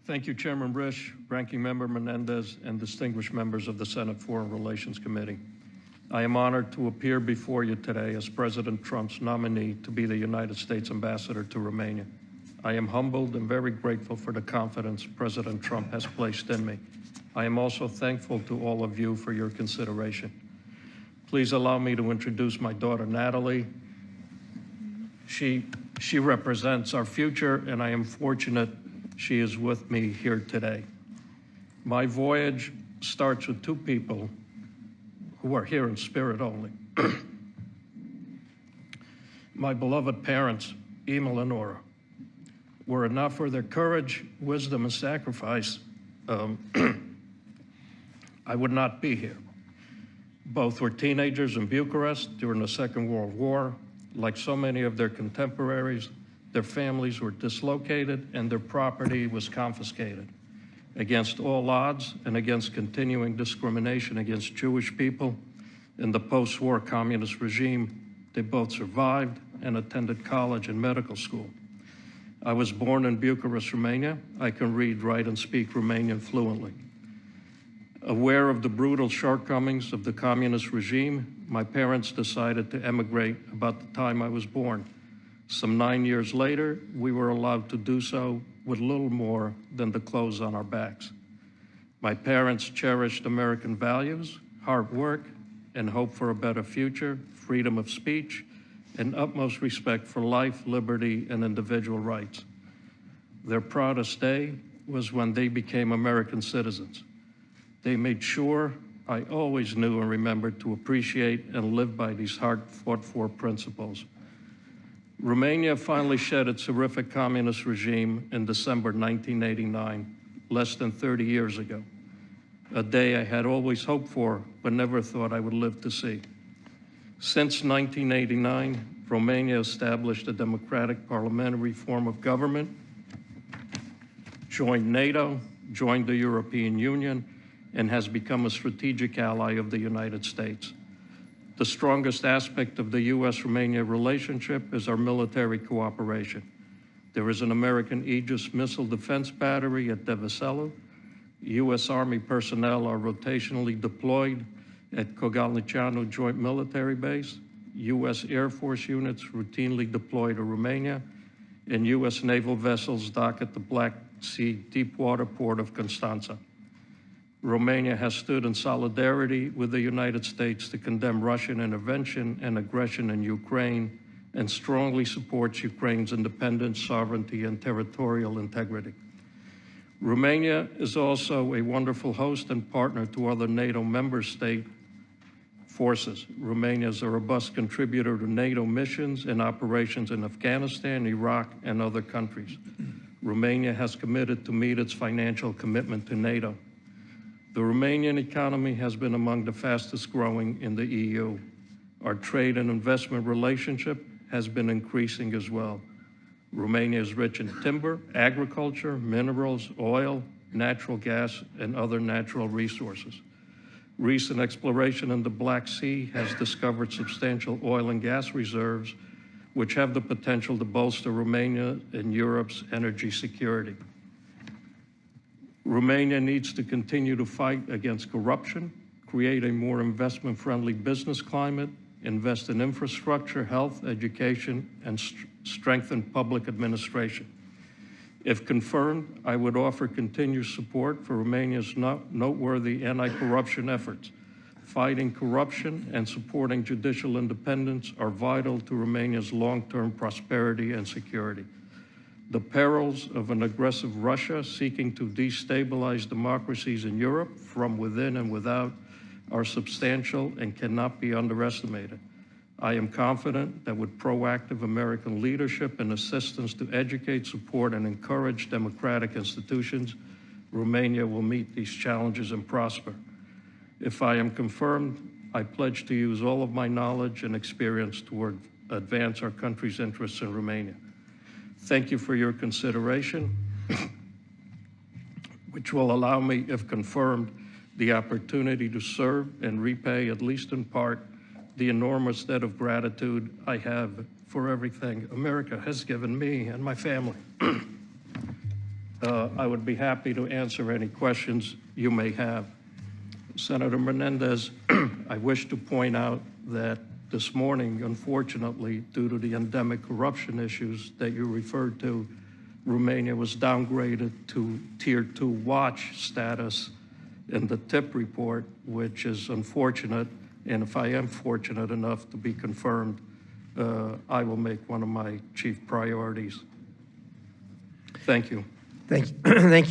Thank you, Chairman Risch, Ranking Member Menendez, and distinguished members of the Senate Foreign Relations Committee. I am honored to appear before you today as President Trump's nominee to be the United States Ambassador to Romania. I am humbled and very grateful for the confidence President Trump has placed in me. I am also thankful to all of you for your consideration. Please allow me to introduce my daughter, Natalie. She represents our future, and I am fortunate she is with me here today. My voyage starts with two people who are here in spirit only. My beloved parents, Emil and Nora. Were it not for their courage, wisdom, and sacrifice, I would not be here. Both were teenagers in Bucharest during the Second World War. Like so many of their contemporaries, their families were dislocated and their property was confiscated. Against all odds and against continuing discrimination against Jewish people in the post-war communist regime, they both survived and attended college and medical school. I was born in Bucharest, Romania. I can read, write, and speak Romanian fluently. Aware of the brutal shortcomings of the communist regime, my parents decided to emigrate about the time I was born. Some 9 years later, we were allowed to do so with little more than the clothes on our backs. My parents cherished American values, hard work, and hope for a better future, freedom of speech, and utmost respect for life, liberty, and individual rights. Their proudest day was when they became American citizens. They made sure I always knew and remembered to appreciate and live by these hard-fought-for principles. Romania finally shed its horrific communist regime in December 1989, less than 30 years ago, a day I had always hoped for but never thought I would live to see. Since 1989, Romania established a democratic parliamentary form of government, joined NATO, joined the European Union, and has become a strategic ally of the United States. The strongest aspect of the U.S.-Romania relationship is our military cooperation. There is an American Aegis missile defense battery at Deveselu. U.S. Army personnel are rotationally deployed at Kogalnicianu Joint Military Base. U.S. Air Force units routinely deploy to Romania, and U.S. naval vessels dock at the Black Sea deepwater port of Constanța. Romania has stood in solidarity with the United States to condemn Russian intervention and aggression in Ukraine and strongly supports Ukraine's independence, sovereignty, and territorial integrity. Romania is also a wonderful host and partner to other NATO member state forces. Romania is a robust contributor to NATO missions and operations in Afghanistan, Iraq, and other countries. Romania has committed to meet its financial commitment to NATO. The Romanian economy has been among the fastest growing in the EU. Our trade and investment relationship has been increasing as well. Romania is rich in timber, agriculture, minerals, oil, natural gas, and other natural resources. Recent exploration in the Black Sea has discovered substantial oil and gas reserves, which have the potential to bolster Romania and Europe's energy security. Romania needs to continue to fight against corruption, create a more investment-friendly business climate, invest in infrastructure, health, education, and strengthen public administration. If confirmed, I would offer continued support for Romania's noteworthy anti-corruption efforts. Fighting corruption and supporting judicial independence are vital to Romania's long-term prosperity and security. The perils of an aggressive Russia seeking to destabilize democracies in Europe from within and without are substantial and cannot be underestimated. I am confident that with proactive American leadership and assistance to educate, support, and encourage democratic institutions, Romania will meet these challenges and prosper. If I am confirmed, I pledge to use all of my knowledge and experience toward advance our country's interests in Romania. Thank you for your consideration, which will allow me, if confirmed, the opportunity to serve and repay, at least in part, the enormous debt of gratitude I have for everything America has given me and my family. I would be happy to answer any questions you may have. Senator Menendez, I wish to point out that this morning, unfortunately, due to the endemic corruption issues that you referred to, Romania was downgraded to Tier 2 watch status in the TIP report, which is unfortunate. And if I am fortunate enough to be confirmed, I will make one of my chief priorities. Thank you. Thank you. Thank you.